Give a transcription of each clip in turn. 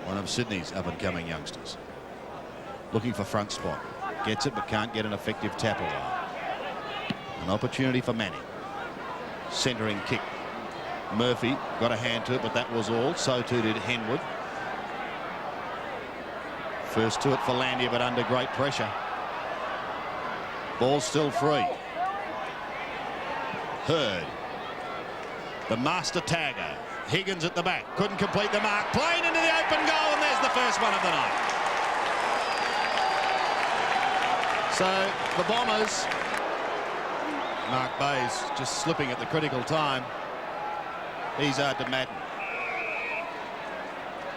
one of Sydney's up-and-coming youngsters. Looking for front spot. Gets it, but can't get an effective tap away. An opportunity for Manning. Centering kick. Murphy got a hand to it, but that was all. So too did Henwood. First to it for Landia, but under great pressure. Ball still free. Hurd. The master tagger. Higgins at the back. Couldn't complete the mark. Playing into the open goal, and there's the first one of the night. So the Bombers. Mark Bayes just slipping at the critical time. Izard to Madden.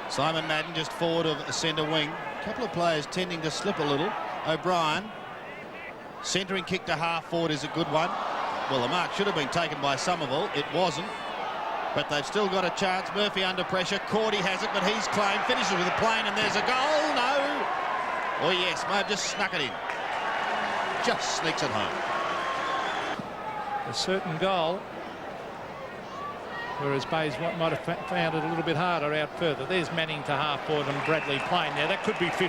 Simon Madden just forward of a centre wing. A couple of players tending to slip a little. O'Brien. Centering kick to half forward is a good one. Well, the mark should have been taken by Somerville. It wasn't. But they've still got a chance. Murphy under pressure. Cordy has it, but he's claimed. Finishes with a plane, and there's a goal. No. Oh, yes. May have just snuck it in. Just sneaks it home. A certain goal. Whereas Bayes might have found it a little bit harder out further. There's Manning to half forward and Bradley playing there. That could be 50.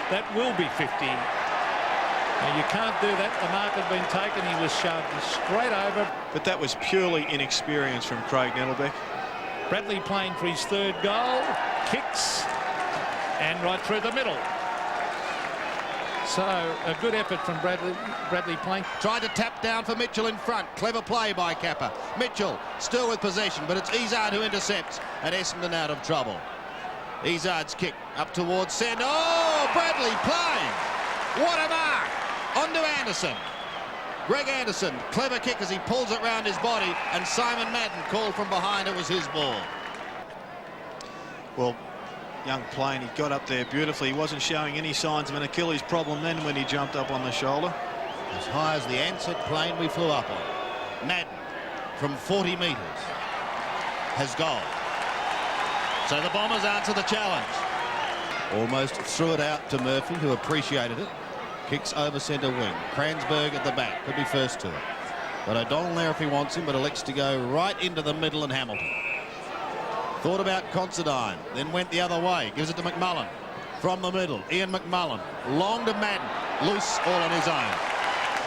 That will be 50. Now, you can't do that. The mark had been taken. He was shoved straight over. But that was purely inexperience from Craig Nettlebeck. Bradley playing for his third goal. Kicks. And right through the middle. So a good effort from Bradley playing. Tried to tap down for Mitchell in front. Clever play by Kappa. Mitchell still with possession, but it's Izard who intercepts, and Essendon out of trouble. Izard's kick up towards centre. Oh, Bradley playing. What a mark. On to Anderson. Greg Anderson, clever kick as he pulls it round his body, and Simon Madden called from behind. It was his ball. Well, young Plain, he got up there beautifully. He wasn't showing any signs of an Achilles problem then when he jumped up on the shoulder. As high as the Ansett plane we flew up on. Madden from 40 metres has goal. So the Bombers answer the challenge. Almost threw it out to Murphy, who appreciated it. Kicks over centre wing. Kransberg at the back. Could be first to it. But O'Donnell there if he wants him, but elects to go right into the middle and Hamilton. Thought about Considine, then went the other way. Gives it to McMullin. From the middle, Ian McMullin. Long to Madden. Loose all on his own.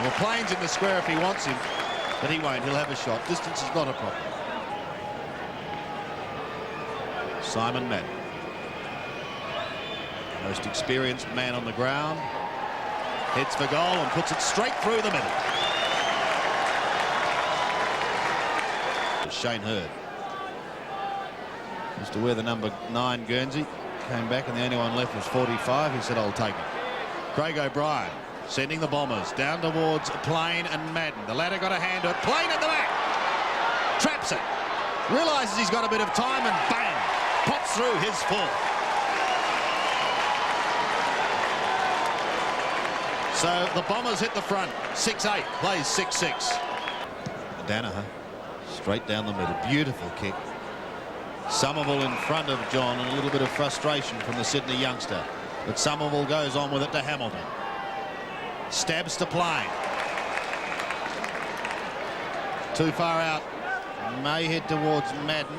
Well, Plain's in the square if he wants him, but he won't. He'll have a shot. Distance is not a problem. Simon Madden. Most experienced man on the ground. Heads for goal and puts it straight through the middle. Shane Hurd. Used to wear the number 9 Guernsey. Came back and the only one left was 45. He said, I'll take it. Craig O'Brien sending the Bombers down towards Plain and Madden. The latter got a hand to it. Plain at the back. Traps it. Realises he's got a bit of time and bang. Pops through his fourth. So the Bombers hit the front. 6-8. Plays 6-6. Danaher straight down the middle. Beautiful kick. Somerville in front of John, and a little bit of frustration from the Sydney youngster. But Somerville goes on with it to Hamilton. Stabs to Plain. Too far out. May head towards Madden.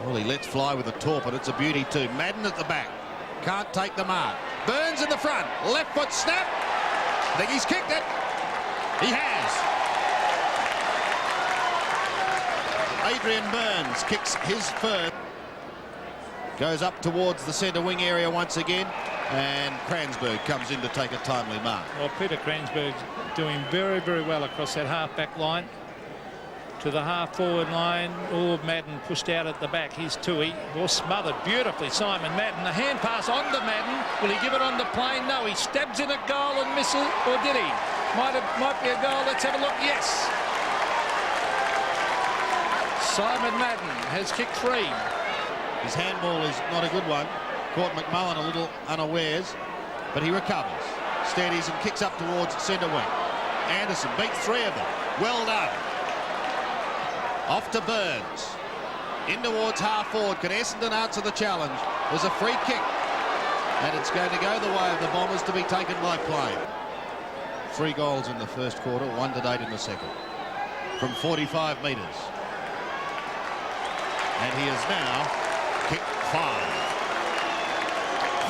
Well, he lets fly with a torp, and it's a beauty too. Madden at the back. Can't take the mark. Burns in the front. Left foot snap. I think he's kicked it. He has. Adrian Burns kicks his first. Goes up towards the centre wing area once again, and Kransberg comes in to take a timely mark. Well, Peter Kransberg's doing very, very well across that half-back line to the half-forward line. Oh, Madden pushed out at the back. Here's Tui. Well, smothered beautifully. Simon Madden. The hand pass on to Madden. Will he give it on to Plain? No, he stabs in a goal and misses. Or did he? Might be a goal. Let's have a look. Yes. Simon Madden has kicked 3. His handball is not a good one. Caught McMullin a little unawares, but he recovers. Steadies and kicks up towards centre wing. Anderson beats 3 of them. Well done. Off to Burns. In towards half forward. Can Essendon answer the challenge? There's a free kick, and it's going to go the way of the Bombers to be taken by Plain. 3 goals in the first quarter, 1 to date in the second. From 45 metres. And he is now Kick 5.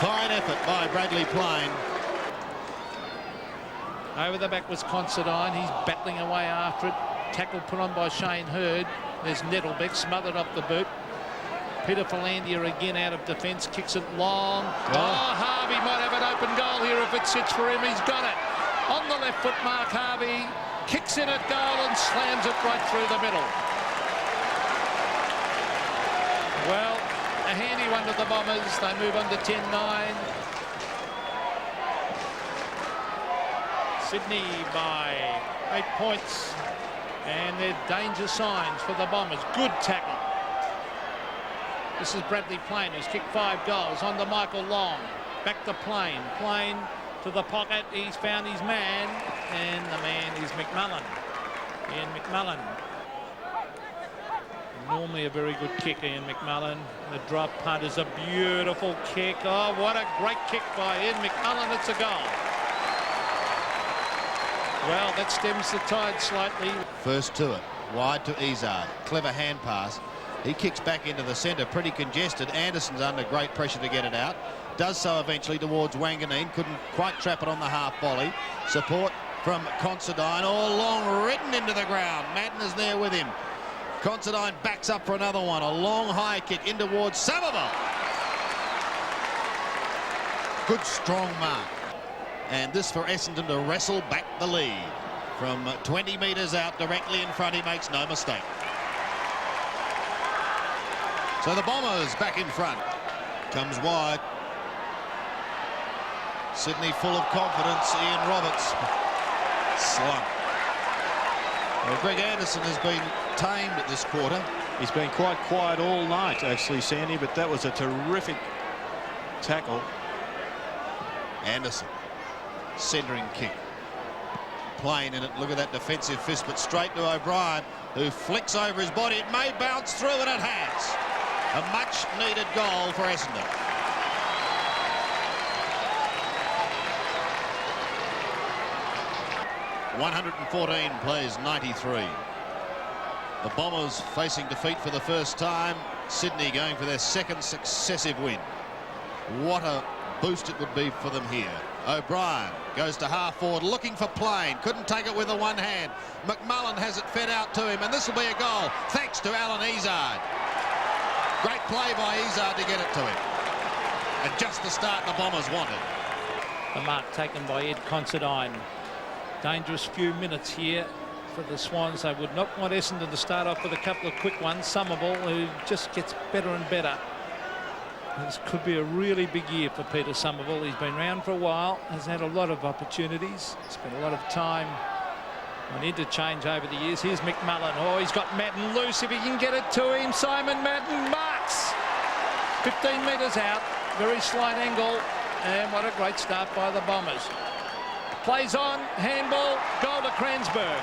Fine effort by Bradley Plain. Over the back was Considine. He's battling away after it. Tackle put on by Shane Hurd. There's Nettlebeck smothered off the boot. Peter Philandia again out of defence, kicks it long. Oh, Harvey might have an open goal here if it sits for him. He's got it. On the left foot, Mark Harvey kicks in at goal and slams it right through the middle. Well, a handy one to the Bombers. They move on to 10-9. Sydney by 8 points. And they're danger signs for the Bombers. Good tackle. This is Bradley Plain, who's kicked 5 goals. On to Michael Long. Back to Plain. Plain to the pocket. He's found his man. And the man is McMullin. Ian McMullin. Normally a very good kick, Ian McMullin. The drop punt is a beautiful kick. Oh, what a great kick by Ian McMullin. It's a goal. Well, that stems the tide slightly. First to it. Wide to Izzard. Clever hand pass. He kicks back into the centre, pretty congested. Anderson's under great pressure to get it out. Does so eventually towards Wanganeen. Couldn't quite trap it on the half volley. Support from Considine. All long ridden into the ground. Madden is there with him. Considine backs up for another one. A long high kick in towards Somerville. Good strong mark. And this for Essendon to wrestle back the lead. From 20 metres out, directly in front, he makes no mistake. So the Bombers back in front. Comes wide. Sydney full of confidence. Ian Roberts slung. Well, Greg Anderson has been tamed at this quarter. He's been quite quiet all night, actually, Sandy, but that was a terrific tackle. Anderson. Centering kick. Plain in it. Look at that defensive fist, but straight to O'Brien, who flicks over his body. It may bounce through, and it has. A much-needed goal for Essendon. (114 plays 93). The Bombers facing defeat for the first time. Sydney going for their second successive win. What a boost it would be for them here. O'Brien goes to half forward, looking for Plain. Couldn't take it with the one hand. McMullin has it fed out to him, and this will be a goal thanks to Alan Izzard. Great play by Izzard to get it to him. And just the start the Bombers wanted. The mark taken by Ed Considine. Dangerous few minutes here for the Swans. They would not want Essendon to start off with a couple of quick ones. Somerville, who just gets better and better. This could be a really big year for Peter Somerville. He's been around for a while, has had a lot of opportunities, spent a lot of time on interchange over the years. Here's McMullin. Oh, he's got Madden loose. If he can get it to him, Simon Madden marks. 15 metres out, very slight angle, and what a great start by the Bombers. Plays on, handball, goal to Kransberg.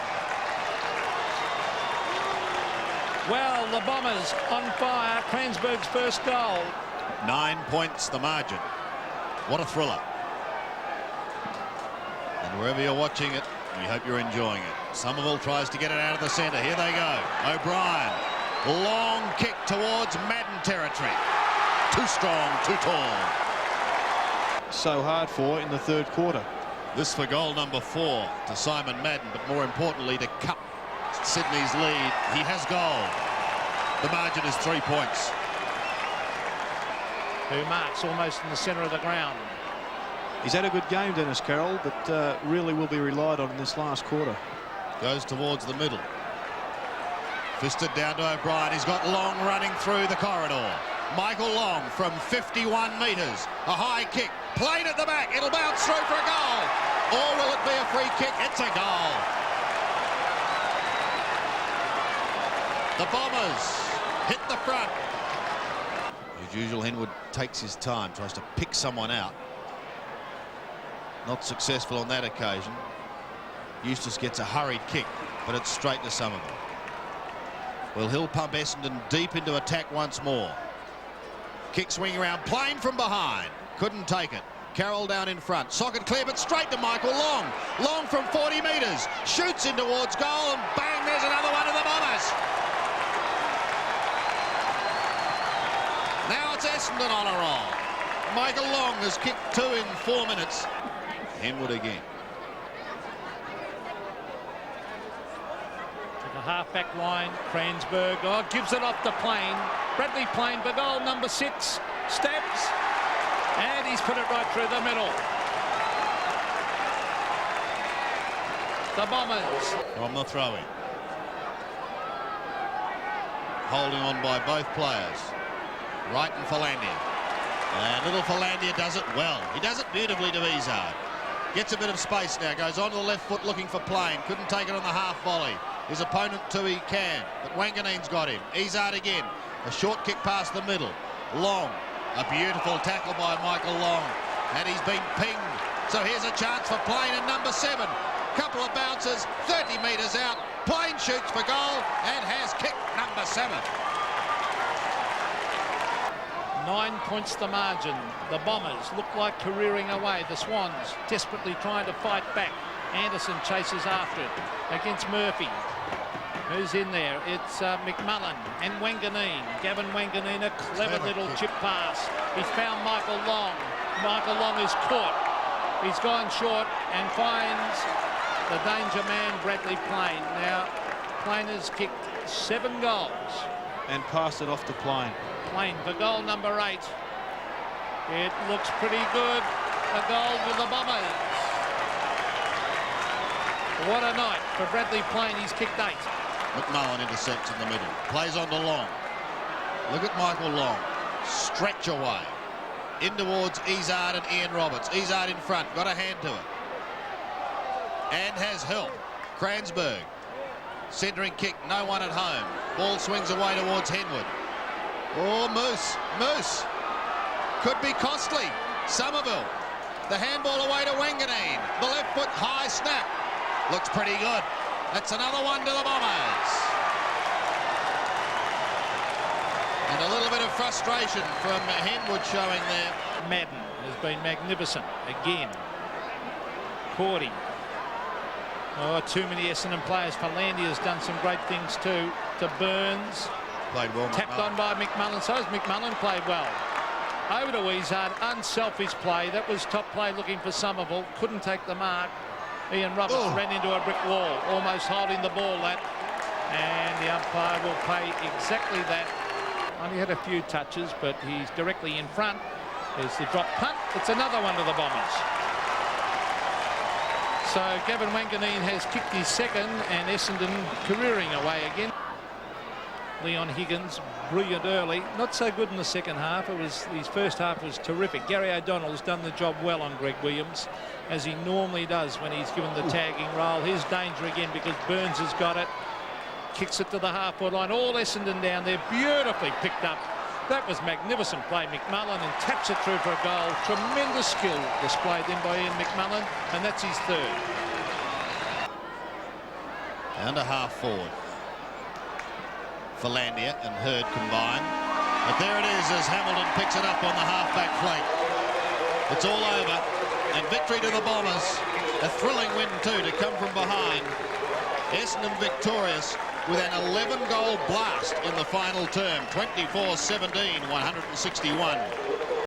Well, the Bombers on fire. Kransberg's first goal. 9 points the margin. What a thriller. And wherever you're watching it, we hope you're enjoying it. Somerville tries to get it out of the centre. Here they go. O'Brien. Long kick towards Madden territory. Too strong, too tall. So hard for in the third quarter. This for goal number 4 to Simon Madden, but more importantly to cut Sydney's lead. He has goal. The margin is 3 points. Who marks almost in the centre of the ground. He's had a good game, Dennis Carroll, but really will be relied on in this last quarter. Goes towards the middle. Fisted down to O'Brien. He's got Long running through the corridor. Michael Long from 51 metres. A high kick. Played at the back. It'll bounce through for a goal. Or will it be a free kick? It's a goal. The Bombers hit the front. As usual, Henwood takes his time, tries to pick someone out. Not successful on that occasion. Eustace gets a hurried kick, but it's straight to Somerville. Well, he'll pump Essendon deep into attack once more. Kick swing around, Plain from behind. Couldn't take it. Carroll down in front. Socket clear, but straight to Michael Long. Long from 40 metres. Shoots in towards goal, and bang, there's another one of the Bombers. Now it's Essendon on a roll. Michael Long has kicked 2 in 4 minutes. Henwood again. To the half-back line, Cransberg. Oh, gives it off the Plain. Bradley Plain for goal number 6. Stabs. And he's put it right through the middle. The Bombers. On the throw-in. Holding on by both players. Wright and Philandia. And little Philandia does it well. He does it beautifully to Izard. Gets a bit of space now. Goes on to the left foot looking for Plain. Couldn't take it on the half volley. His opponent too, he can. But Wanganeen's got him. Izard again. A short kick past the middle. Long. A beautiful tackle by Michael Long. And he's been pinged. So here's a chance for Plain in number 7. Couple of bounces, 30 metres out. Plain shoots for goal and has kicked number 7. 9 points the margin. The Bombers look like careering away. The Swans desperately trying to fight back. Anderson chases after it against Murphy. Who's in there? It's McMullin and Wanganeen. Gavin Wanganeen, a clever little chip pass. He's found Michael Long. Michael Long is caught. He's gone short and finds the danger man, Bradley Plain. Now, Plain has kicked 7 goals. And passed it off to Plain. Plain for goal number 8. It looks pretty good. A goal for the Bombers. What a night for Bradley Plain. He's kicked 8. McMullin intercepts in the middle. Plays on to Long. Look at Michael Long. Stretch away. In towards Izard and Ian Roberts. Izard in front. Got a hand to it. And has help. Cransberg. Centering kick. No one at home. Ball swings away towards Henwood. Oh, Moose. Could be costly. Somerville. The handball away to Wanganeen. The left foot high snap. Looks pretty good. That's another one to the Bombers. And a little bit of frustration from Henwood showing there. Madden has been magnificent again. Cordy. Oh, too many Essendon players. Philandia's done some great things too. To Burns. Played well. Tapped on by McMullin. So has McMullin played well. Over to Izard. Unselfish play. That was top play looking for Somerville. Couldn't take the mark. Ian Roberts ran into a brick wall, almost holding the ball that. And the umpire will pay exactly that. Only had a few touches, but he's directly in front. There's the drop punt. It's another one to the Bombers. So Gavin Wanganeen has kicked his 2nd and Essendon careering away again. Leon Higgins, brilliant early. Not so good in the second half. His first half was terrific. Gary O'Donnell's done the job well on Greg Williams, as he normally does when he's given the tagging role. Here's danger again because Burns has got it. Kicks it to the half-forward line. All Essendon down there. Beautifully picked up. That was magnificent play. McMullin and taps it through for a goal. Tremendous skill displayed then by Ian McMullin, and that's his 3rd. And a half-forward. Philandia and Hurd combine. But there it is as Hamilton picks it up on the half-back flank. It's all over. And victory to the Bombers. A thrilling win too to come from behind. Essendon victorious with an 11-goal blast in the final term. 24-17, 161.